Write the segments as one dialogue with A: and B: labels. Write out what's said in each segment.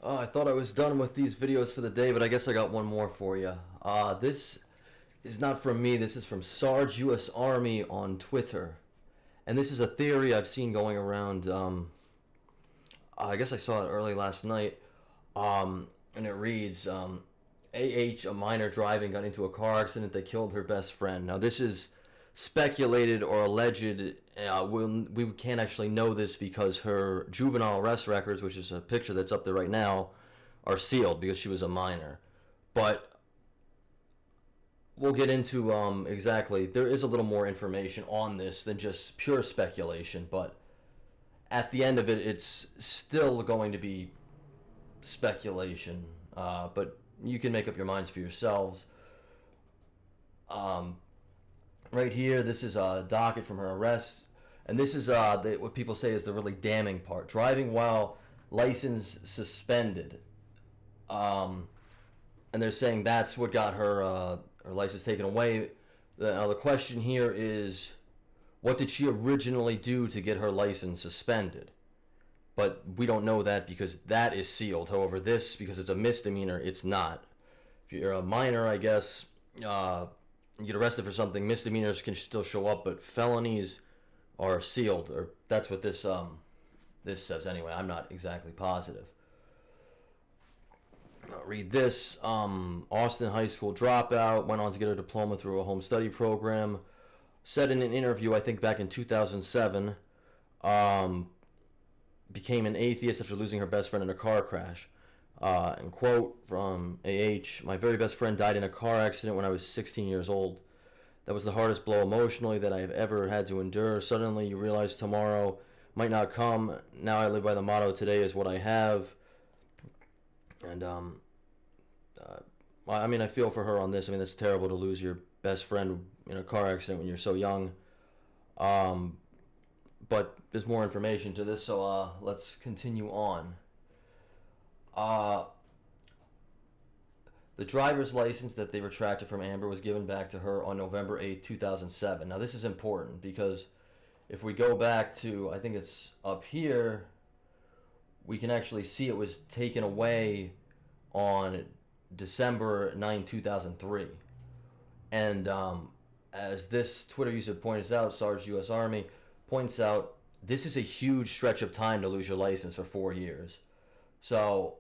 A: I thought I was done with these videos for the day, but I guess I got one more for you. This is not from me. This is from Sarge US Army on Twitter. And this is a theory I've seen going around. I guess I saw it early last night. And it reads, AH, a minor driving, got into a car accident that killed her best friend. Now, this is speculated or alleged. We can't actually know this because her juvenile arrest records, which is a picture that's up there right now, are sealed because she was a minor. But we'll get into exactly. There is a little more information on this than just pure speculation, but at the end of it, it's still going to be speculation. But you can make up your minds for yourselves. Right here, this is a docket from her arrest, and this is what people say is the really damning part: driving while license suspended. And they're saying that's what got her license taken away. Now the question here is, what did she originally do to get her license suspended? But we don't know that because that is sealed. However, this, because it's a misdemeanor, it's not. If you're a minor, I guess, you get arrested for something. Misdemeanors can still show up, but felonies are sealed. Or that's what this says anyway. I'm not exactly positive. I'll read this. Austin High School dropout, went on to get a diploma through a home study program. Said in an interview, I think back in 2007, became an atheist after losing her best friend in a car crash. And quote from AH, my very best friend died in a car accident when I was 16 years old. That was the hardest blow emotionally that I have ever had to endure. Suddenly you realize tomorrow might not come. Now I live by the motto, today is what I have. And I mean, I feel for her on this. I mean, it's terrible to lose your best friend in a car accident when you're so young. But there's more information to this, so let's continue on. The driver's license that they retracted from Amber was given back to her on November 8, 2007. Now, this is important because if we go back to, I think it's up here, we can actually see it was taken away on December 9, 2003. And as this Twitter user points out, Sarge US Army points out, this is a huge stretch of time to lose your license for 4 years. So,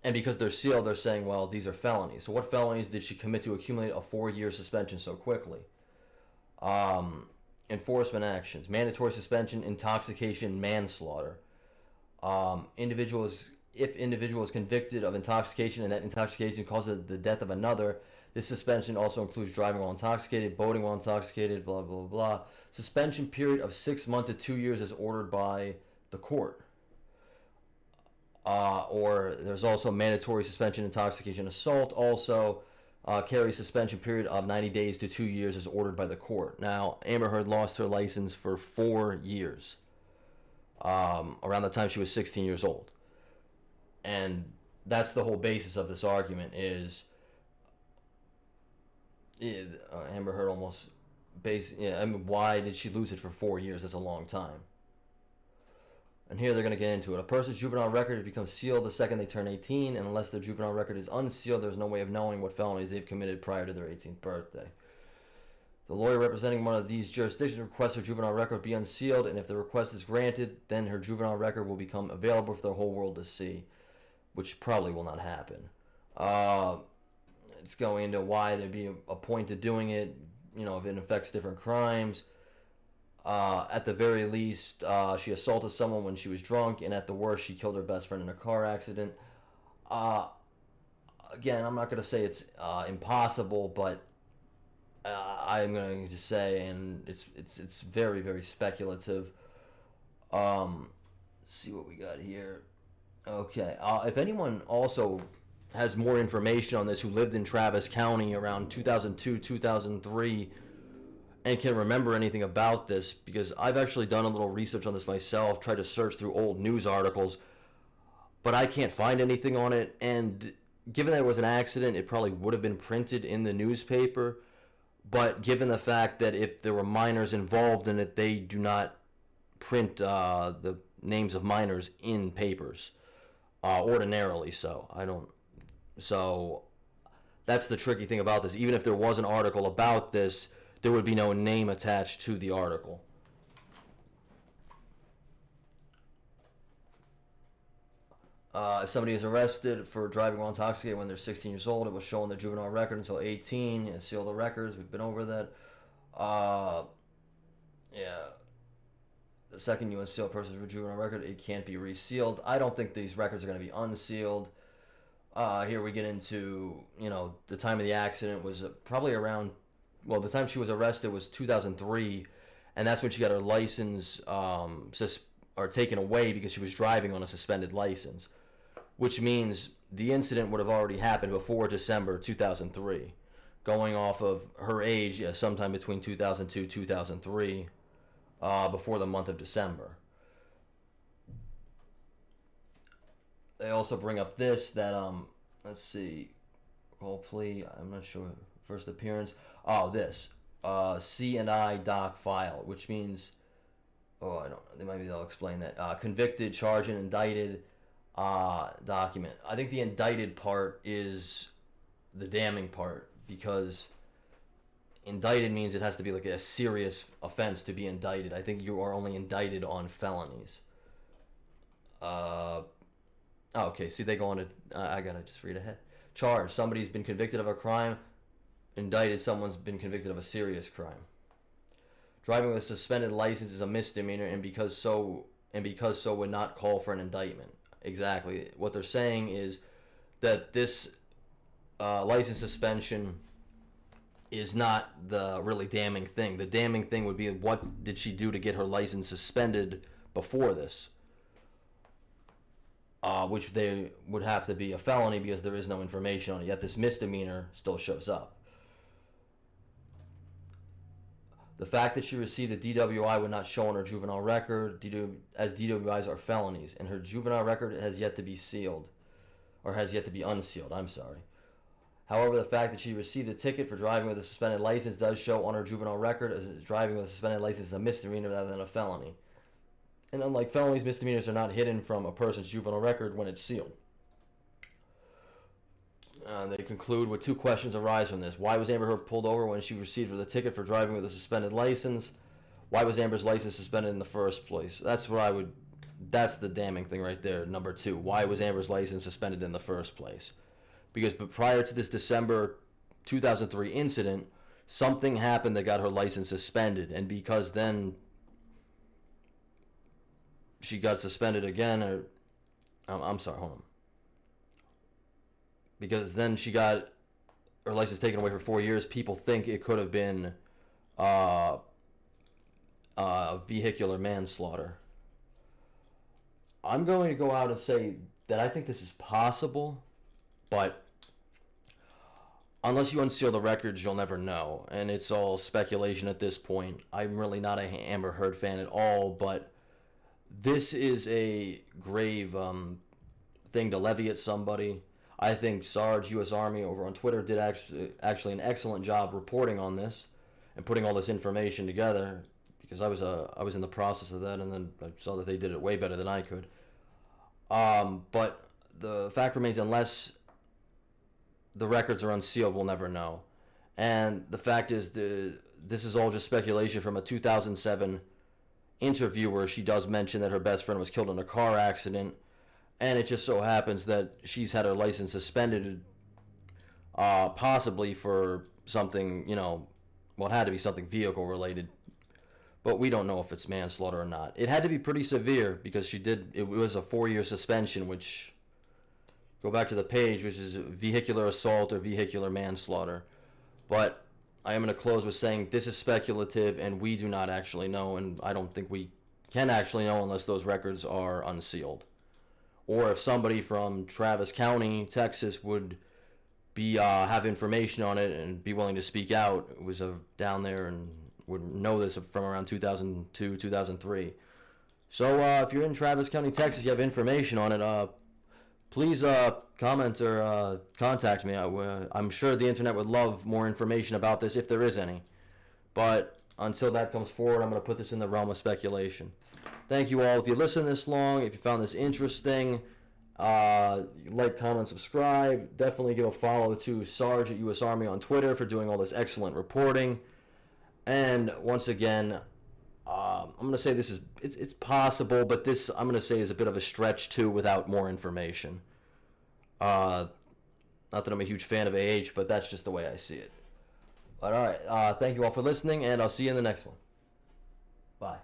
A: and because they're sealed, they're saying, well, these are felonies. So what felonies did she commit to accumulate a 4-year suspension so quickly? Enforcement actions, mandatory suspension, intoxication, manslaughter. If individual is convicted of intoxication and that intoxication causes the death of another, this suspension also includes driving while intoxicated, boating while intoxicated, blah, blah, blah. Suspension period of 6 months to 2 years is ordered by the court. Or there's also mandatory suspension, intoxication, assault. Also carries suspension period of 90 days to 2 years is ordered by the court. Now, Amber Heard lost her license for 4 years around the time she was 16 years old. And that's the whole basis of this argument is Amber Heard almost why did she lose it for 4 years? That's a long time. And here they're going to get into it. A person's juvenile record becomes sealed the second they turn 18, and unless their juvenile record is unsealed, there's no way of knowing what felonies they've committed prior to their 18th birthday. The lawyer representing one of these jurisdictions requests her juvenile record be unsealed, and if the request is granted, then her juvenile record will become available for the whole world to see, which probably will not happen. It's going into why there'd be a point to doing it, if it affects different crimes. At the very least, she assaulted someone when she was drunk, and at the worst, she killed her best friend in a car accident. Again, I'm not going to say it's impossible, but I'm going to say, and it's very, very speculative. Let's see what we got here. Okay, if anyone also has more information on this, who lived in Travis County around 2002, 2003, and can remember anything about this, because I've actually done a little research on this myself, tried to search through old news articles, but I can't find anything on it. And given that it was an accident, it probably would have been printed in the newspaper, but given the fact that if there were minors involved in it, they do not print the names of minors in papers. ordinarily so. I don't. So that's the tricky thing about this. Even if there was an article about this, there would be no name attached to the article. If somebody is arrested for driving while intoxicated when they're 16 years old, it will show on the juvenile record until 18. And seal the records. We've been over that. Yeah. The second you unseal a person's juvenile record, it can't be resealed. I don't think these records are going to be unsealed. Here we get into, the time of the accident was probably around, the time she was arrested was 2003, and that's when she got her license taken away because she was driving on a suspended license, which means the incident would have already happened before December 2003. Going off of her age, sometime between 2002 2003, before the month of December. They also bring up this, that, let's see, call plea, I'm not sure, first appearance. Oh, this, C&I doc file, which means, maybe they'll explain that. Convicted, charged, and indicted document. I think the indicted part is the damning part, because indicted means it has to be like a serious offense to be indicted. I think you are only indicted on felonies. Okay, see, they go on to, I gotta just read ahead. Charged, somebody's been convicted of a crime. Indicted, someone's been convicted of a serious crime. Driving with a suspended license is a misdemeanor, and because so would not call for an indictment. Exactly. What they're saying is that this license suspension is not the really damning thing. The damning thing would be, what did she do to get her license suspended before this? Which they would have to be a felony because there is no information on it, yet this misdemeanor still shows up. The fact that she received a DWI would not show on her juvenile record, as DWIs are felonies, and her juvenile record has yet to be sealed, or has yet to be unsealed, I'm sorry. However, the fact that she received a ticket for driving with a suspended license does show on her juvenile record, as driving with a suspended license is a misdemeanor rather than a felony. And unlike felonies, misdemeanors are not hidden from a person's juvenile record when it's sealed. They conclude with two questions arise from this. Why was Amber Heard pulled over when she received the ticket for driving with a suspended license? Why was Amber's license suspended in the first place? That's the damning thing right there, number two. Why was Amber's license suspended in the first place? Because prior to this December 2003 incident, something happened that got her license suspended. And because then she got suspended again, I'm sorry, hold on. Because then she got her license taken away for 4 years, people think it could have been vehicular manslaughter. I'm going to go out and say that I think this is possible, but unless you unseal the records, you'll never know. And it's all speculation at this point. I'm really not a Amber Heard fan at all, but this is a grave thing to levy at somebody. I think Sarge US Army over on Twitter did actually an excellent job reporting on this and putting all this information together, because I was in the process of that, and then I saw that they did it way better than I could. But the fact remains, unless the records are unsealed, we'll never know. And the fact is, this is all just speculation from a 2007 interview where she does mention that her best friend was killed in a car accident. And it just so happens that she's had her license suspended, possibly for something, it had to be something vehicle related. But we don't know if it's manslaughter or not. It had to be pretty severe because it was a 4-year suspension, which, go back to the page, which is vehicular assault or vehicular manslaughter. But I am going to close with saying this is speculative and we do not actually know, and I don't think we can actually know unless those records are unsealed. Or if somebody from Travis County, Texas, would be have information on it and be willing to speak out, it was down there and would know this from around 2002, 2003. So if you're in Travis County, Texas, you have information on it, please comment or contact me. I'm sure the internet would love more information about this if there is any. But until that comes forward, I'm going to put this in the realm of speculation. Thank you all. If you listened this long, if you found this interesting, Like, comment, subscribe. Definitely give a follow to Sarge at US Army on Twitter for doing all this excellent reporting. And once again, I'm going to say this is it's possible, but this I'm going to say is a bit of a stretch too without more information. Not that I'm a huge fan of AH, but that's just the way I see it. But all right, thank you all for listening, and I'll see you in the next one. Bye.